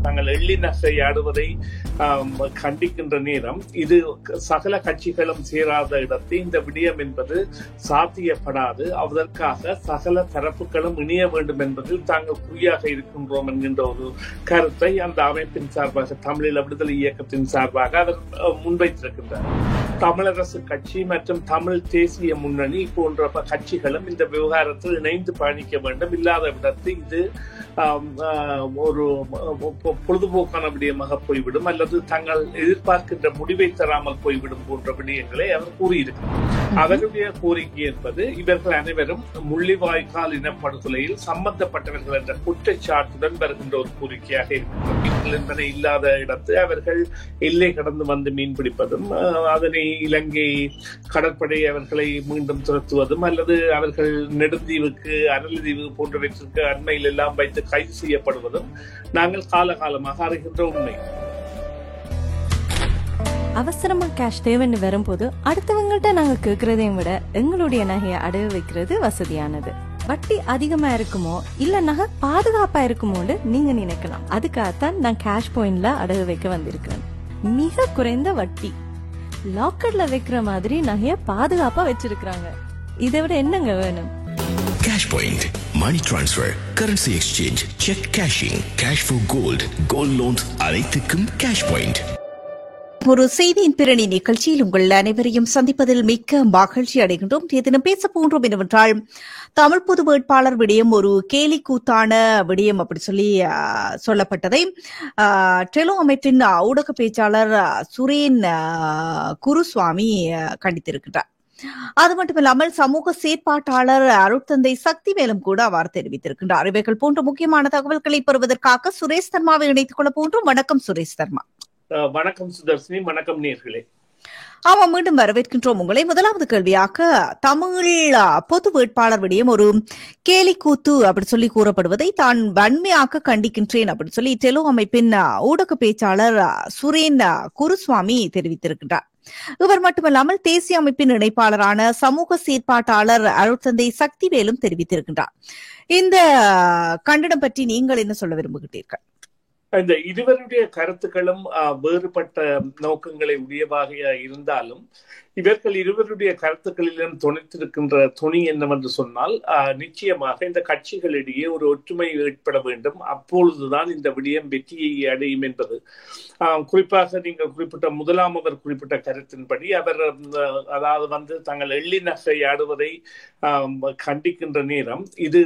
தாங்கள் எள்ளி நகையாடுவதை கண்டிக்கின்ற நேரம் இது சகல கட்சிகளும் சேராத இடத்தில் இந்த விடயம் என்பது சாத்தியப்படாது. அதற்காக சகல தரப்புகளும் இணைய வேண்டும் என்பதில் தாங்கள் குறியாக இருக்கின்றோம் என்கின்ற ஒரு கருத்தை அந்த அமைப்பின் சார்பாக, தமிழீழ விடுதலை இயக்கத்தின் சார்பாக அவர் முன்வைத்திருக்கின்றார். தமிழரசு கட்சி மற்றும் தமிழ் தேசிய முன்னணி போன்ற கட்சிகளும் இந்த விவகாரத்தில் இணைந்து பயணிக்க வேண்டும். இல்லாத விடத்தில் இது ஒரு பொழுதுபோக்கான விடயமாக போய்விடும் அல்லது தங்கள் எதிர்பார்க்கின்ற முடிவை தராமல் போய்விடும் போன்ற விடயங்களை அவர் கூறியிருக்கிறார். அவருடைய கோரிக்கை என்பது இவர்கள் அனைவரும் முள்ளிவாய்க்கால் இனப்படுகொலையில் சம்பந்தப்பட்டவர்கள் என்ற குற்றச்சாட்டுடன் வருகின்ற ஒரு கோரிக்கையாக இருக்கிறது என்பதை இல்லாத இடத்து அவர்கள் எல்லை கடந்து வந்து மீன்பிடிப்பதும், அதனை இலங்கை கடற்படை அவர்களை மீண்டும் துரத்துவதும் அல்லது அவர்கள் நெடுந்தீவுக்கு, அனல்தீவு போன்றவற்றிற்கு அண்மையில் எல்லாம் வைத்து கைது செய்யப்படுவதும் நாங்கள் காலகாலமாக அறிகின்ற உண்மை. அவசரமா கேஷ் தேவைன்னு வரும்போது அடுத்தவங்கள்ட்ட நாங்க கேட்கறதையும் விட எங்களுடைய நகையை அடகு வைக்கிறது வசதியானது. வட்டி அதிகமா இருக்குமோ இல்ல நகை பாதுகாப்பா இருக்குமோன்னு நீங்க நினைக்கலாம். அதுக்காகத்தான் நான் கேஷ் பாயிண்ட்ல அடகு வைக்க வந்திருக்கிறேன். மிக குறைந்த வட்டி, லாக்கர்ல வைக்கிற மாதிரி நகைய பாதுகாப்பா வச்சிருக்காங்க. இதை விட என்னங்க வேணும்? Cash Point, money transfer, currency exchange, check cashing, cash for gold, gold loans அனைத்துக்கும் Cash Point. ஒரு செய்தியின் பிரணி நிகழ்ச்சியில் உங்கள் அனைவரையும் சந்திப்பதில் மிக்க மகிழ்ச்சி அடைகின்றோம். தினம் பேச போன்றோம் என்னவென்றால், தமிழ் பொது வேட்பாளர் விடயம் ஒரு கேலி கூத்தான விடயம் அப்படி சொல்லி சொல்லப்பட்டதை டெலோ அமைப்பின் ஊடக பேச்சாளர் சுரேன் குருசுவாமி கண்டித்திருக்கின்றார். அது மட்டுமில்லாமல் சமூக செயற்பாட்டாளர் அருட்தந்தை சக்திவேலும் கூட அவ்வாறு தெரிவித்திருக்கின்றார். இவைகள் போன்ற முக்கியமான தகவல்களை பெறுவதற்காக சுரேஷ் தர்மாவை இணைத்துக் கொள்ள போன்றோம். வணக்கம் சுரேஷ் தர்மா. வணக்கம் சுதர்ஷினி. வணக்கம் நேயர்களே. ஆமா, மீண்டும் வரவேற்கின்றோம் உங்களை. முதலாவது கேள்வியாக, தமிழ் பொது வேட்பாளர் விடயம் ஒரு கேலி கூத்து அப்படி சொல்லி கூறப்படுவதை தான் வன்மையாக கண்டிக்கின்றேன் அப்படி சொல்லி டெலோ அமைப்பின் ஊடக பேச்சாளர் சுரேன் குருசுவாமி தெரிவித்திருக்கின்றார். இவர் மட்டுமல்லாமல் தேசிய அமைப்பின் இணைப்பாளரான சமூக செயற்பாட்டாளர் அருட்தந்தை சக்திவேலும் தெரிவித்திருக்கின்றார். இந்த கண்டனம் பற்றி நீங்கள் என்ன சொல்ல விரும்புகிறீர்கள்? இந்த இருவருடைய கருத்துக்களும் வேறுபட்ட நோக்கங்களை உடையவாக இருந்தாலும் இவர்கள் இருவருடைய கருத்துக்களிலும் துணைத்திருக்கின்ற துணி என்னவென்று சொன்னால், நிச்சயமாக இந்த கட்சிகளிடையே ஒரு ஒற்றுமை ஏற்பட வேண்டும். அப்பொழுதுதான் இந்த விடயம் வெற்றியை அடையும் என்பது. குறிப்பாக நீங்கள் குறிப்பிட்ட முதலாம் அவர் குறிப்பிட்ட கருத்தின்படி அவர் அதாவது தங்கள் எள்ளி நகையாடுவதை கண்டிக்கின்ற நேரம் இது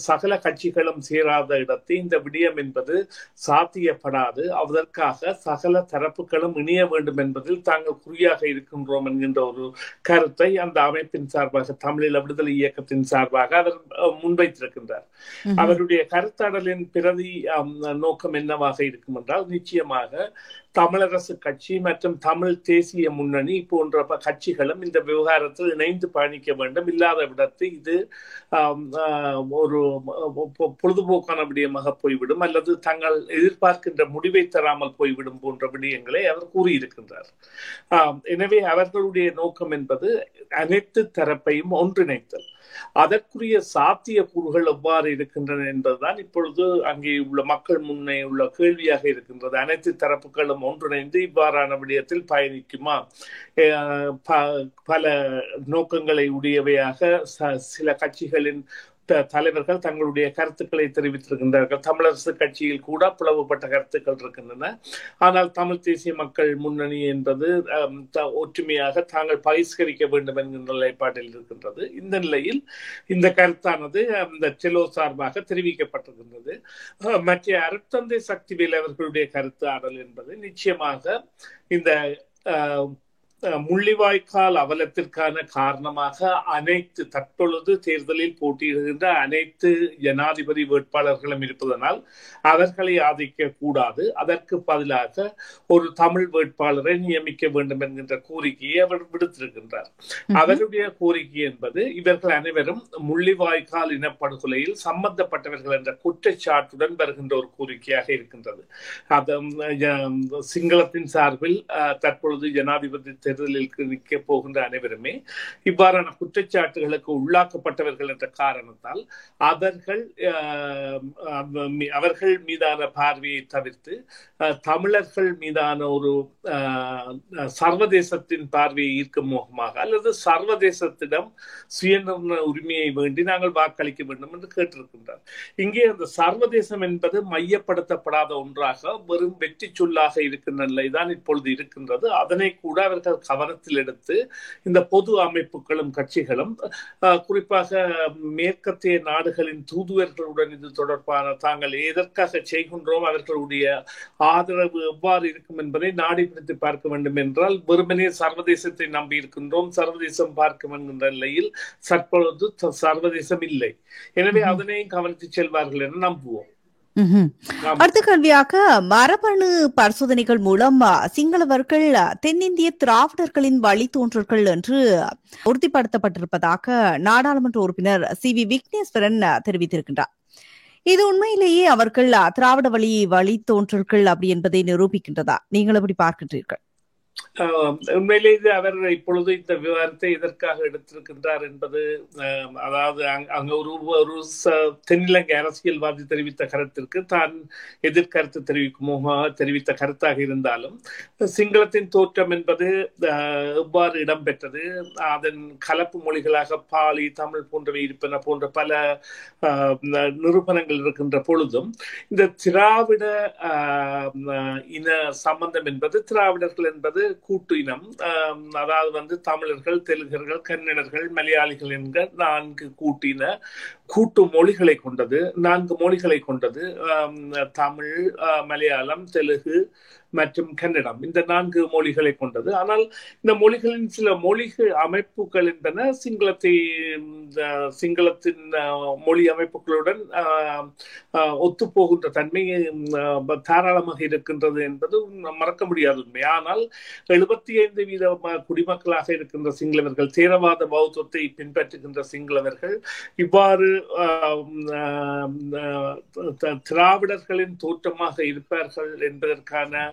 சகல கட்சிகளும் சேராத இடத்தில் இந்த விடயம் என்பது சாத்தியப்படாது. அதற்காக சகல தரப்புகளும் இணைய வேண்டும் என்பதில் தாங்கள் குறியாக இருக்கின்றோம் என்கின்ற ஒரு கருத்தை அந்த அமைப்பின் சார்பாக, தமிழீழ விடுதலை இயக்கத்தின் சார்பாக அவர் முன்வைத்திருக்கின்றார். அவருடைய கருத்தாடலின் பிரதி நோக்கம் என்னவாக இருக்கும் என்றால், நிச்சயமாக தமிழரசு கட்சி மற்றும் தமிழ் தேசிய முன்னணி போன்ற கட்சிகளும் இந்த விவகாரத்தில் இணைந்து பயணிக்க வேண்டும். இல்லாத விடத்தில் இது ஒரு பொழுதுபோக்கான விடயமாக போய்விடும் அல்லது தங்கள் எதிர்பார்க்கின்ற முடிவை தராமல் போய்விடும் போன்ற விடயங்களை அவர் கூறியிருக்கின்றார். எனவே அவர்களுடைய நோக்கம் என்பது அனைத்து தரப்பையும் ஒன்றிணைத்தல். அதற்குரிய சாத்திய கூறுகள் எவ்வாறு இருக்கின்றன என்பதுதான் இப்பொழுது அங்கே உள்ள மக்கள் முன்னே உள்ள கேள்வியாக இருக்கின்றது. அனைத்து தரப்புகளும் ஒன்றிணைந்து இவ்வாறான விடயத்தில் பயணிக்குமா? பல நோக்கங்களை உடையவையாக சில கட்சிகளின் தலைவர்கள் தங்களுடைய கருத்துக்களை தெரிவித்திருக்கின்றார்கள். தமிழரசு கட்சியில் கூட பிளவுபட்ட கருத்துக்கள் இருக்கின்றன. ஆனால் தமிழ் தேசிய மக்கள் முன்னணி என்பது ஒற்றுமையாக தாங்கள் பகிஷ்கரிக்க வேண்டும் என்கின்ற நிலைப்பாட்டில் இருக்கின்றது. இந்த நிலையில் இந்த கருத்தானது இந்த டெலோ சார்பாக தெரிவிக்கப்பட்டிருக்கின்றது. மற்ற அருட்தந்தை சக்திவேல் அவர்களுடைய கருத்து ஆடல் என்பது நிச்சயமாக இந்த முள்ளிவாய்க்கால் அவலத்திற்கான காரணமாக அனைத்து தற்பொழுது தேர்தலில் போட்டியிடுகின்ற அனைத்து ஜனாதிபதி வேட்பாளர்களும் இருப்பதனால் அவர்களை ஆதரிக்க கூடாது. அதற்கு பதிலாக ஒரு தமிழ் வேட்பாளரை நியமிக்க வேண்டும் என்கின்ற கோரிக்கையை அவர் விடுத்திருக்கின்றார். அவருடைய கோரிக்கை என்பது இவர்கள் அனைவரும் முள்ளிவாய்க்கால் இனப்படுகொலையில் சம்பந்தப்பட்டவர்கள் என்ற குற்றச்சாட்டுடன் வருகின்ற ஒரு கோரிக்கையாக இருக்கின்றது. சிங்களத்தின் சார்பில் தற்பொழுது ஜனாதிபதி தேர்தலில் நிற்க போகின்ற அனைவருமே இவ்வாறான குற்றச்சாட்டுகளுக்கு உள்ளாக்கப்பட்டவர்கள் என்ற காரணத்தால் அவர்கள் மீதான பார்வையை தவிர்த்து தமிழர்கள் மீதான ஒரு சர்வதேசத்தின் பார்வையை ஈர்க்கும் முகமாக அல்லது சர்வதேசத்திடம் சுயநிர்ணய உரிமையை வேண்டி நாங்கள் வாக்களிக்க வேண்டும் என்று கேட்டிருக்கின்றார். இங்கே அந்த சர்வதேசம் என்பது மையப்படுத்தப்படாத ஒன்றாக வெறும் வெற்றி சொல்லாக இருக்கின்ற நிலைதான் இப்பொழுது இருக்கின்றது. அதனை கூட அவர்கள் கவனத்தில் எடுத்து இந்த பொது அமைப்புகளும் கட்சிகளும் குறிப்பாக மேற்கத்திய நாடுகளின் தூதுவர்களுடன் இது தொடர்பான தாங்கள் எதற்காக செய்கின்றோம், அவர்களுடைய ஆதரவு எவ்வாறு இருக்கும் என்பதை நாடி பிடித்து பார்க்க வேண்டும் என்றால் வெறுமனே சர்வதேசத்தை நம்பி இருக்கின்றோம், சர்வதேசம் பார்க்க என்கின்ற நிலையில் தற்பொழுது சர்வதேசம் இல்லை. எனவே அதனையும் கவனித்து செல்வார்கள் என நம்புவோம். அடுத்த கேள்வியாக, மரபணு பரிசோதனைகள் மூலம் சிங்களவர்கள் தென்னிந்திய திராவிடர்களின் வழித்தோன்றல்கள் என்று உறுதிப்படுத்தப்பட்டிருப்பதாக நாடாளுமன்ற உறுப்பினர் சி.வி. விக்னேஸ்வரன் தெரிவித்திருக்கின்றார். இது உண்மையிலேயே அவர்கள் திராவிட வழித்தோன்றல்கள் அப்படி என்பதை நிரூபிக்கின்றதா? நீங்கள் எப்படி பார்க்கின்றீர்கள்? உண்மையிலேயே அவர் இப்பொழுது இந்த விவகாரத்தை எதற்காக எடுத்திருக்கின்றார் என்பது, அதாவது அங்க ஒரு தென்னிலங்கை அரசியல்வாதி தெரிவித்த கருத்திற்கு தான் எதிர்கருத்து தெரிவித்த கருத்தாக இருந்தாலும் சிங்களத்தின் தோற்றம் என்பது எவ்வாறு இடம்பெற்றது, அதன் கலப்பு மொழிகளாக பாலி, தமிழ் போன்றவை இருப்பன போன்ற பல நிரூபணங்கள் இருக்கின்ற பொழுதும் இந்த திராவிட இன சம்பந்தம் என்பது, திராவிடர்கள் என்பது கூட்டு இனம், அதாவது தமிழர்கள், தெலுங்கர்கள், கன்னடர்கள், மலையாளிகள் என்கிற 4 கூட்டு மொழிகளை கொண்டது, 4 மொழிகளை கொண்டது. தமிழ், மலையாளம், தெலுங்கு மற்றும் கன்னடம், இந்த 4 மொழிகளை கொண்டது. ஆனால் இந்த மொழிகளின் சில மொழிகள் அமைப்புகள் என்பன சிங்களத்தின் மொழி அமைப்புகளுடன் ஒத்துப்போகின்ற தன்மை தாராளமாக இருக்கின்றது என்பது மறக்க முடியாத உண்மை. ஆனால் 75% குடிமக்களாக இருக்கின்ற சிங்களவர்கள், தேரவாத பௌத்தத்தை பின்பற்றுகின்ற சிங்களவர்கள் இவ்வாறு திராவிடர்களின் தோற்றமாக இருப்பார்கள் என்பதற்கான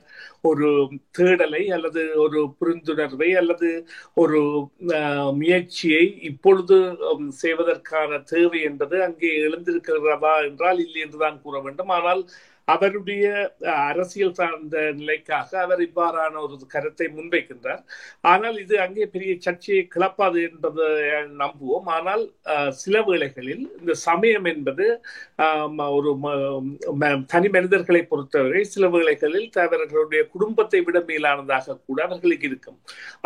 ஒரு தேடலை அல்லது ஒரு புரிந்துணர்வை அல்லது ஒரு முயற்சியை இப்பொழுது செய்வதற்கான தேவை என்பது அங்கே எழுந்திருக்கிறதா என்றால் இல்லை என்றுதான் கூற வேண்டும். ஆனால் அவருடைய அரசியல் சார்ந்த நிலைக்காக அவர் இவ்வாறான ஒரு கருத்தை முன்வைக்கின்றார். ஆனால் இது அங்கே பெரிய சர்ச்சையை கிளப்பாது என்பதை நம்புவோம். ஆனால் சில வேளைகளில் இந்த சமயம் என்பது ஒரு தனி மனிதர்களை பொறுத்தவரை சில வேளைகளில் அவர்களுடைய குடும்பத்தை விட மேலானதாக கூட அவர்களுக்கு இருக்கும்.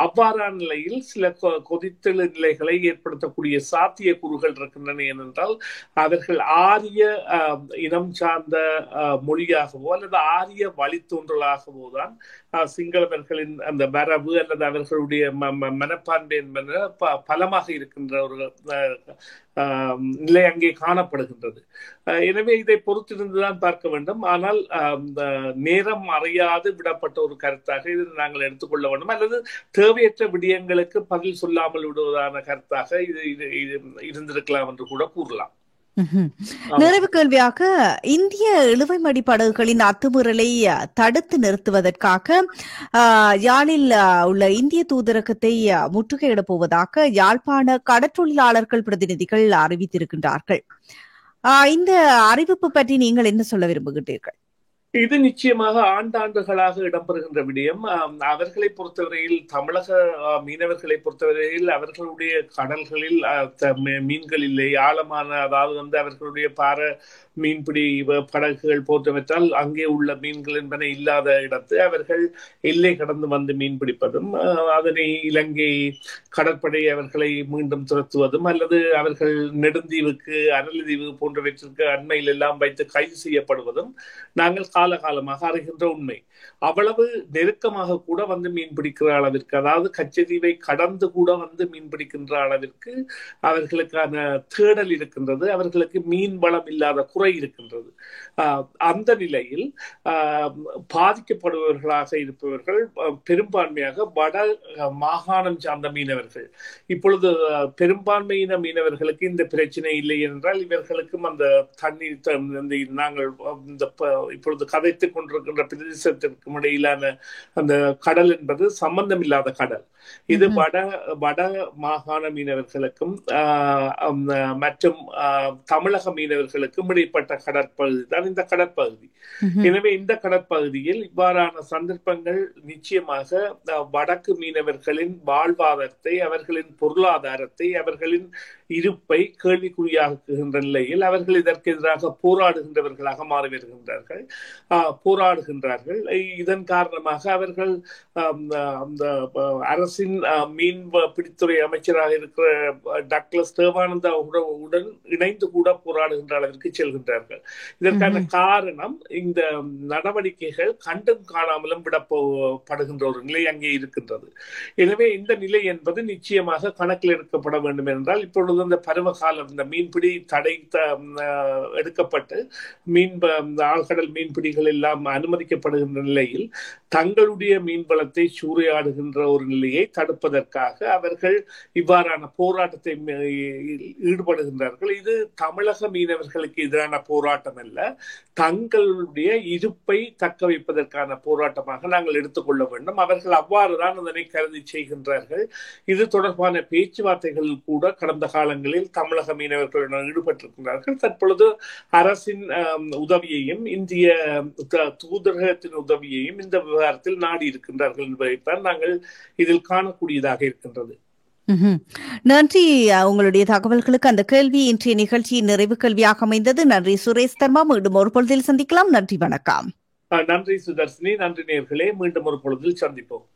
அவ்வாறான நிலையில் சில கொதித்தெழு நிலைகளை ஏற்படுத்தக்கூடிய சாத்திய கூறுகள் இருக்கின்றன. ஏனென்றால் அவர்கள் ஆரிய இனம் சார்ந்த மொழியாகவோ அல்லது ஆரிய வழித்தோன்றலாகவோ தான் சிங்களவர்களின் அந்த வரவு அல்லது அவர்களுடைய மனப்பான்மை என்பது பலமாக இருக்கின்ற ஒரு நிலை அங்கே காணப்படுகின்றது. எனவே இதை பொறுத்திருந்துதான் பார்க்க வேண்டும். ஆனால் நேரம் அறியாது விடப்பட்ட ஒரு கருத்தாக இது நாங்கள் எடுத்துக்கொள்ள வேண்டும், அல்லது தேவையற்ற விடயங்களுக்கு பதில் சொல்லாமல் விடுவதான கருத்தாக இது இருந்திருக்கலாம் என்று கூட கூறலாம். நிறைவு கேள்வியாக, இந்திய இழுவைமடி படகுகளின் அத்துமீறலை தடுத்து நிறுத்துவதற்காக யாழில் உள்ள இந்திய தூதரகத்தை முற்றுகையிடப் போவதாக யாழ்ப்பாண கடற்றொழிலாளர்கள் பிரதிநிதிகள் அறிவித்திருக்கின்றார்கள். இந்த அறிவிப்பு பற்றி நீங்கள் என்ன சொல்ல விரும்புகின்றீர்கள்? இது நிச்சயமாக ஆண்டாண்டுகளாக இடம்பெறுகின்ற விடயம். அவர்களை பொறுத்தவரையில், தமிழக மீனவர்களை பொறுத்தவரையில் அவர்களுடைய கடல்களில் மீன்கள் இல்லை, ஆழமான, அதாவது அவர்களுடைய மீன்பிடி படகுகள் போன்றவற்றால் அங்கே உள்ள மீன்கள் என்பன இல்லாத இடத்து அவர்கள் எல்லை கடந்து வந்து மீன் பிடிப்பதும், அதனை இலங்கை கடற்படை அவர்களை மீண்டும் துரத்துவதும் அல்லது அவர்கள் நெடுந்தீவுக்கு, அரளிதீவு போன்றவற்றிற்கு அண்மையில் எல்லாம் வைத்து கைது செய்யப்படுவதும் நாங்கள் காலகாலமாக அறிகின்ற உண்மை. அவ்வளவு நெருக்கமாக கூட வந்து மீன் பிடிக்கிற அளவிற்கு, அதாவது கச்சதீவை கடந்து கூட வந்து மீன் பிடிக்கின்ற அளவிற்கு அவர்களுக்கான தேடல் இருக்கின்றது, அவர்களுக்கு மீன் வளம் இல்லாத குறை இருக்கின்றது. அந்த நிலையில் பாதிக்கப்படுபவர்களாக இருப்பவர்கள் பெரும்பான்மையாக வட மாகாணம் சார்ந்த மீனவர்கள். இப்பொழுது பெரும்பான்மையின மீனவர்களுக்கு இந்த பிரச்சனை இல்லை என்றால் இவர்களுக்கும் அந்த தண்ணீர் நாங்கள் இப்பொழுது கதைத்துக் கொண்டிருக்கின்ற பிரதேசத்திற்கும் இடையிலான அந்த கடல் என்பது சம்பந்தமில்லாத கடல். இது வட மாகாண மீனவர்களுக்கும் மற்றும் தமிழக மீனவர்களுக்கும் இடைப்பட்ட கடற்பகுதி தான் இந்த கடற்பகுதி. எனவே இந்த கடற்பகுதியில் இவ்வாறான சந்தர்ப்பங்கள் நிச்சயமாக வடக்கு மீனவர்களின் வாழ்வாதாரத்தை, அவர்களின் பொருளாதாரத்தை, அவர்களின் இருப்பை கேள்விக்குறியாக்குகின்ற நிலையில் அவர்கள் இதற்கு எதிராக போராடுகின்றவர்களாக மாறி வருகின்றார்கள், போராடுகின்றார்கள். இதன் காரணமாக அவர்கள் அந்த அரசின் மீன் பிடித்துறை அமைச்சராக இருக்கிற டக்ளஸ் தேவானந்தா உடன் இணைந்து கூட போராடுகின்ற அளவிற்கு செல்கின்றார்கள். இதற்கான காரணம் இந்த நடவடிக்கைகள் கண்டும் காணாமலும் விடப்படுகின்ற ஒரு நிலை அங்கே இருக்கின்றது. எனவே இந்த நிலை என்பது நிச்சயமாக கணக்கில் எடுக்கப்பட வேண்டும் என்றால், இப்பொழுது அந்த பருவகாலம், இந்த மீன்பிடி தடை எடுக்கப்பட்டு ஆழ்கடல் மீன்பிடிகள் எல்லாம் அனுமதிக்கப்படுகின்ற நிலையில் தங்களுடைய மீன்வளத்தை சூறையாடுகின்ற ஒரு நிலையை தடுப்பதற்காக அவர்கள் இவ்வாறான போராட்டத்தை ஈடுபடுகின்றார்கள். இது தமிழக மீனவர்களுக்கு எதிரான போராட்டம் அல்ல, தங்களுடைய இருப்பை தக்க வைப்பதற்கான போராட்டமாக நாங்கள் எடுத்துக்கொள்ள வேண்டும். அவர்கள் அவ்வாறுதான் அதனை கருதி செய்கின்றார்கள். இது தொடர்பான பேச்சுவார்த்தைகளில் கூட கடந்த காலங்களில் தமிழக மீனவர்களுடன் ஈடுபட்டிருக்கிறார்கள். தற்பொழுது அரசின் உதவியையும் இந்திய தூதரகத்தின் உதவியையும் இந்த விவகாரத்தில் நாடி இருக்கின்றார்கள் என்பதைத்தான் நாங்கள் இதில் காணக்கூடியதாக இருக்கின்றது. நன்றி. உங்களுடைய தகவல்களுக்கு அந்த கேள்வி இன்றைய நிகழ்ச்சியின் நிறைவு கேள்வியாக அமைந்தது. நன்றி சுரேஷ் தர்மா. மீண்டும் ஒரு பொழுதில் சந்திக்கலாம். நன்றி, வணக்கம். நன்றி சுதர்ஷினி. நன்றி நேயர்களே. மீண்டும் ஒரு பொழுதில் சந்திப்போம்.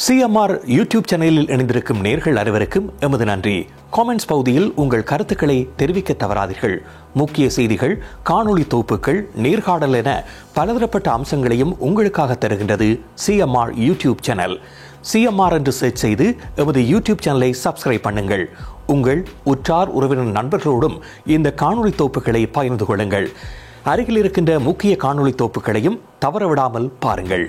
சிஎம்ஆர் யூடியூப் சேனலில் இணைந்திருக்கும் நேயர்கள் அனைவருக்கும் எமது நன்றி. காமெண்ட்ஸ் பகுதியில் உங்கள் கருத்துக்களை தெரிவிக்க தவறாதீர்கள். முக்கிய செய்திகள், காணொளி தொகுப்புகள், நேர்காணல் என பலதரப்பட்ட அம்சங்களையும் உங்களுக்காக தருகின்றது சிஎம்ஆர் யூடியூப் சேனல். சிஎம்ஆர் என்று சர்ச் செய்து எமது யூடியூப் சேனலை சப்ஸ்கிரைப் பண்ணுங்கள். உங்கள் உற்றார் உறவினர் நண்பர்களோடும் இந்த காணொளி தொகுப்புகளை பகிர்ந்து கொள்ளுங்கள். அருகில் இருக்கின்ற முக்கிய காணொளி தொகுப்புகளையும் தவறவிடாமல் பாருங்கள்.